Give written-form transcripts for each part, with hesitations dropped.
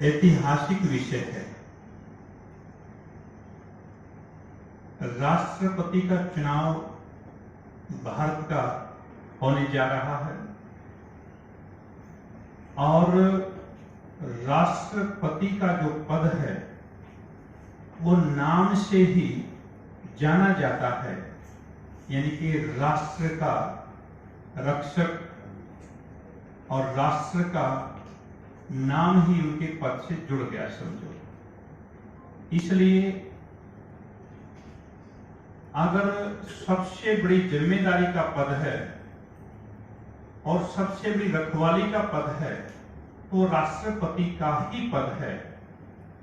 ऐतिहासिक विषय है। राष्ट्रपति का चुनाव भारत का होने जा रहा है और राष्ट्रपति का जो पद है वो नाम से ही जाना जाता है, यानी कि राष्ट्र का रक्षक, और राष्ट्र का नाम ही उनके पद से जुड़ गया समझो। इसलिए अगर सबसे बड़ी जिम्मेदारी का पद है और सबसे बड़ी रखवाली का पद है तो राष्ट्रपति का ही पद है।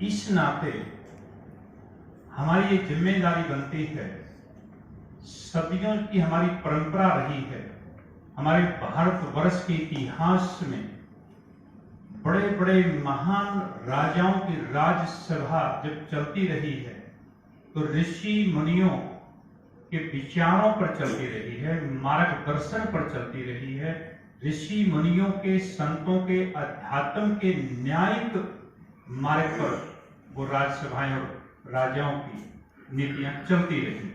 इस नाते हमारी ये जिम्मेदारी बनती है। सदियों की हमारी परंपरा रही है, हमारे भारतवर्ष के इतिहास में बड़े बड़े महान राजाओं की राजसभा जब चलती रही है तो ऋषि मुनियों के विचारों पर चलती रही है, मार्गदर्शन पर चलती रही है। ऋषि मुनियों के, संतों के, अध्यात्म के न्यायिक मार्ग पर वो राजसभाएं और राजाओं की नीतियां चलती रही,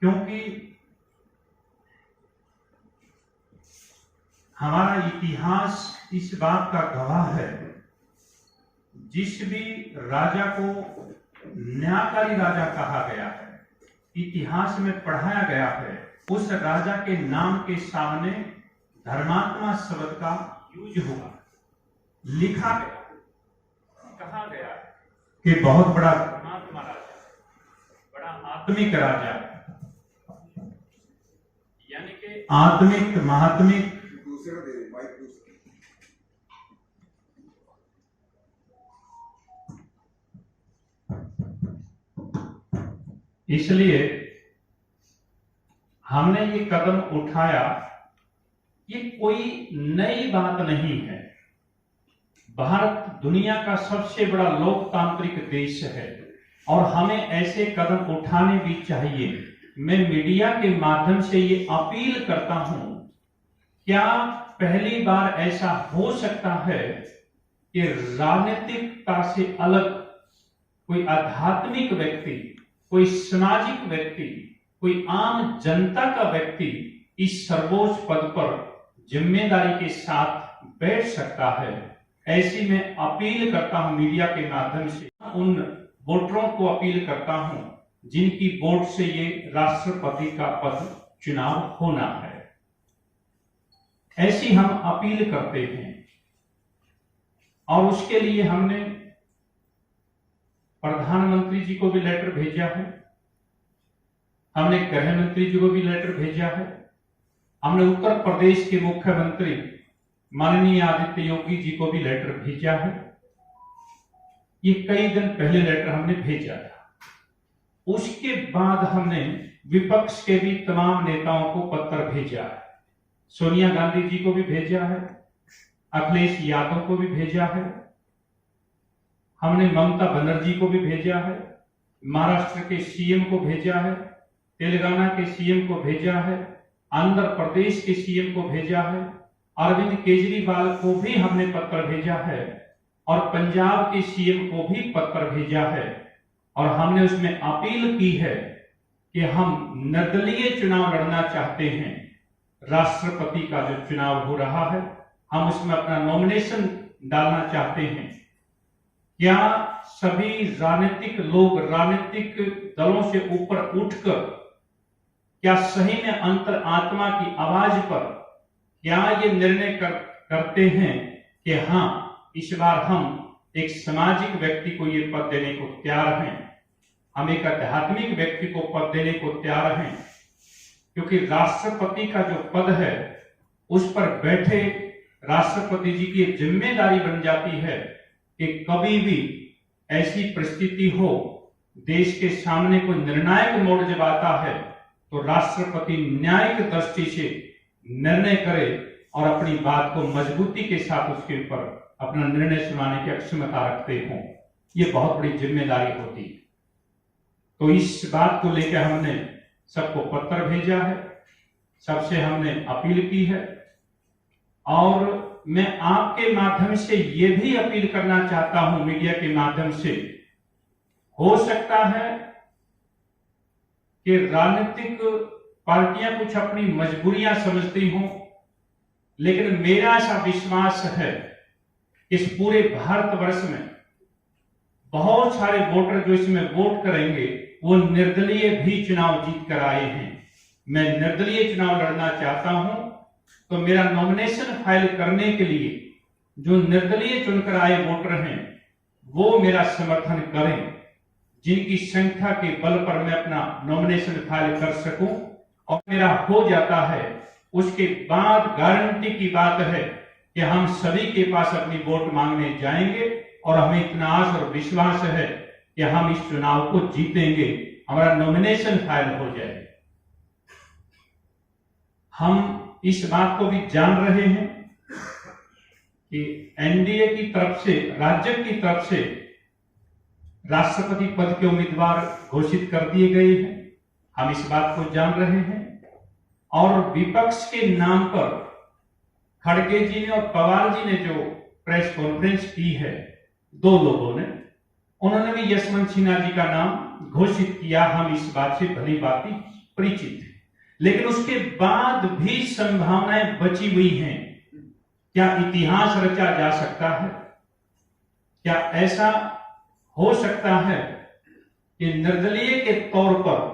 क्योंकि हमारा इतिहास इस बात का गवाह है। जिस भी राजा को न्यायकारी राजा कहा गया है, इतिहास में पढ़ाया गया है, उस राजा के नाम के सामने धर्मात्मा शब्द का यूज हुआ, लिखा गया, कहा गया कि बहुत बड़ा धर्मात्मा राजा, बड़ा आत्मिक राजा, यानी कि आत्मिक महात्मिक। इसलिए हमने ये कदम उठाया। ये कोई नई बात नहीं है। भारत दुनिया का सबसे बड़ा लोकतांत्रिक देश है और हमें ऐसे कदम उठाने भी चाहिए। मैं मीडिया के माध्यम से ये अपील करता हूं, क्या पहली बार ऐसा हो सकता है कि राजनीतिकता से अलग कोई आध्यात्मिक व्यक्ति, कोई सामाजिक व्यक्ति, कोई आम जनता का व्यक्ति इस सर्वोच्च पद पर जिम्मेदारी के साथ बैठ सकता है? ऐसी मैं अपील करता हूं मीडिया के माध्यम से, उन वोटरों को अपील करता हूं जिनकी वोट से ये राष्ट्रपति का पद चुनाव होना है। ऐसी हम अपील करते हैं और उसके लिए हमने प्रधानमंत्री जी को भी लेटर भेजा है, हमने गृह मंत्री जी को भी लेटर भेजा है, हमने उत्तर प्रदेश के मुख्यमंत्री माननीय आदित्य योगी जी को भी लेटर भेजा है। ये कई दिन पहले लेटर हमने भेजा था। उसके बाद हमने विपक्ष के भी तमाम नेताओं को पत्र भेजा है। सोनिया गांधी जी को भी भेजा है, अखिलेश यादव को भी भेजा है, हमने ममता बनर्जी को भी भेजा है, महाराष्ट्र के सीएम को भेजा है, तेलंगाना के सीएम को भेजा है, आंध्र प्रदेश के सीएम को भेजा है, अरविंद केजरीवाल को भी हमने पत्र भेजा है और पंजाब के सीएम को भी पत्र भेजा है। और हमने उसमें अपील की है कि हम निर्दलीय चुनाव लड़ना चाहते हैं। राष्ट्रपति का जो चुनाव हो रहा है, हम उसमें अपना नॉमिनेशन डालना चाहते हैं। क्या सभी राजनीतिक लोग राजनीतिक दलों से ऊपर उठकर क्या सही में अंतर आत्मा की आवाज पर क्या ये निर्णय करते हैं कि हाँ, इस बार हम एक सामाजिक व्यक्ति को ये पद देने को तैयार हैं, हम एक आध्यात्मिक व्यक्ति को पद देने को तैयार हैं? क्योंकि राष्ट्रपति का जो पद है उस पर बैठे राष्ट्रपति जी की जिम्मेदारी बन जाती है कि कभी भी ऐसी परिस्थिति हो, देश के सामने कोई निर्णायक मोड़ जब आता है तो राष्ट्रपति न्यायिक दृष्टि से निर्णय करे और अपनी बात को मजबूती के साथ उसके ऊपर अपना निर्णय सुनाने की क्षमता रखते हों। ये बहुत बड़ी जिम्मेदारी होती है। तो इस बात को लेकर हमने सबको पत्र भेजा है, सबसे हमने अपील की है और मैं आपके माध्यम से ये भी अपील करना चाहता हूं, मीडिया के माध्यम से, हो सकता है कि राजनीतिक पार्टियां कुछ अपनी मजबूरियां समझती हों, लेकिन मेरा ऐसा विश्वास है इस पूरे भारतवर्ष में बहुत सारे वोटर जो इसमें वोट करेंगे वो निर्दलीय भी चुनाव जीत कर आए हैं। मैं निर्दलीय चुनाव लड़ना चाहता हूं, तो मेरा नॉमिनेशन फाइल करने के लिए जो निर्दलीय चुनकर आए वोटर हैं वो मेरा समर्थन करें, जिनकी संख्या के बल पर मैं अपना नॉमिनेशन फाइल कर सकूं। और मेरा हो जाता है उसके बाद गारंटी की बात है कि हम सभी के पास अपनी वोट मांगने जाएंगे और हमें इतना आस और विश्वास है कि हम इस चुनाव को जीतेंगे, हमारा नॉमिनेशन फाइल हो जाएगा। हम इस बात को भी जान रहे हैं कि एनडीए की तरफ से, राज्य की तरफ से राष्ट्रपति पद के उम्मीदवार घोषित कर दिए गए हैं, हम इस बात को जान रहे हैं। और विपक्ष के नाम पर खड़गे जी ने और पवार जी ने जो प्रेस कॉन्फ्रेंस की है, दो लोगों ने, उन्होंने भी यशवंत सिन्हा जी का नाम घोषित किया। हम इस बात से भली भांति परिचित हैं, लेकिन उसके बाद भी संभावनाएं बची हुई हैं। क्या इतिहास रचा जा सकता है? क्या ऐसा हो सकता है कि निर्दलीय के तौर पर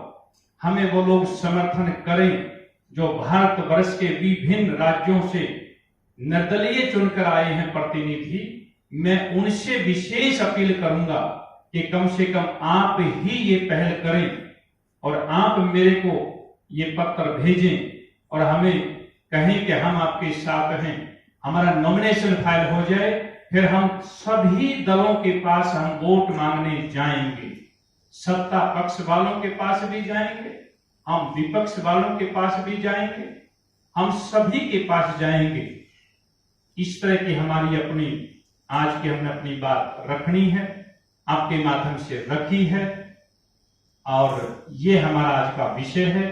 हमें वो लोग समर्थन करें जो भारतवर्ष के विभिन्न राज्यों से निर्दलीय चुनकर आए हैं प्रतिनिधि? मैं उनसे विशेष अपील करूंगा कि कम से कम आप ही ये पहल करें और आप मेरे को ये पत्र भेजें और हमें कहें कि हम आपके साथ हैं, हमारा नॉमिनेशन फाइल हो जाए, फिर हम सभी दलों के पास हम वोट मांगने जाएंगे। सत्ता पक्ष वालों के पास भी जाएंगे, हम विपक्ष वालों के पास भी जाएंगे, हम सभी के पास जाएंगे। इस तरह की हमारी अपनी आज की हमने अपनी बात रखनी है, आपके माध्यम से रखी है, और ये हमारा आज का विषय है।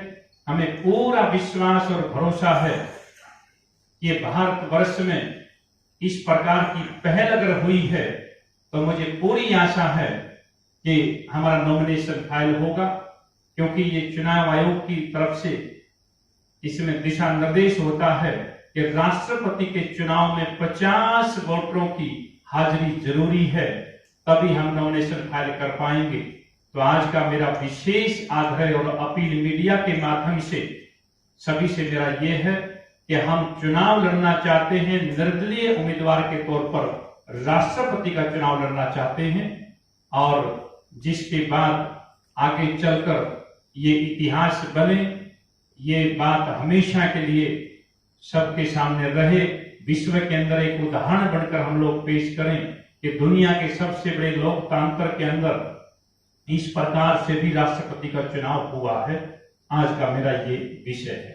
हमें पूरा विश्वास और भरोसा है कि भारतवर्ष में इस प्रकार की पहल अगर हुई है तो मुझे पूरी आशा है कि हमारा नॉमिनेशन फाइल होगा, क्योंकि ये चुनाव आयोग की तरफ से इसमें दिशा निर्देश होता है कि राष्ट्रपति के चुनाव में 50 वोटरों की हाजिरी जरूरी है, तभी हम नॉमिनेशन फाइल कर पाएंगे। तो आज का मेरा विशेष आग्रह और अपील मीडिया के माध्यम से सभी से मेरा ये है कि हम चुनाव लड़ना चाहते हैं, निर्दलीय उम्मीदवार के तौर पर राष्ट्रपति का चुनाव लड़ना चाहते हैं, और जिसके बाद आगे चलकर ये इतिहास बने, ये बात हमेशा के लिए सबके सामने रहे, विश्व के अंदर एक उदाहरण बनकर हम लोग पेश करें कि दुनिया के सबसे बड़े लोकतंत्र के अंदर इस प्रकार से भी राष्ट्रपति का चुनाव हुआ है। आज का मेरा ये विषय है।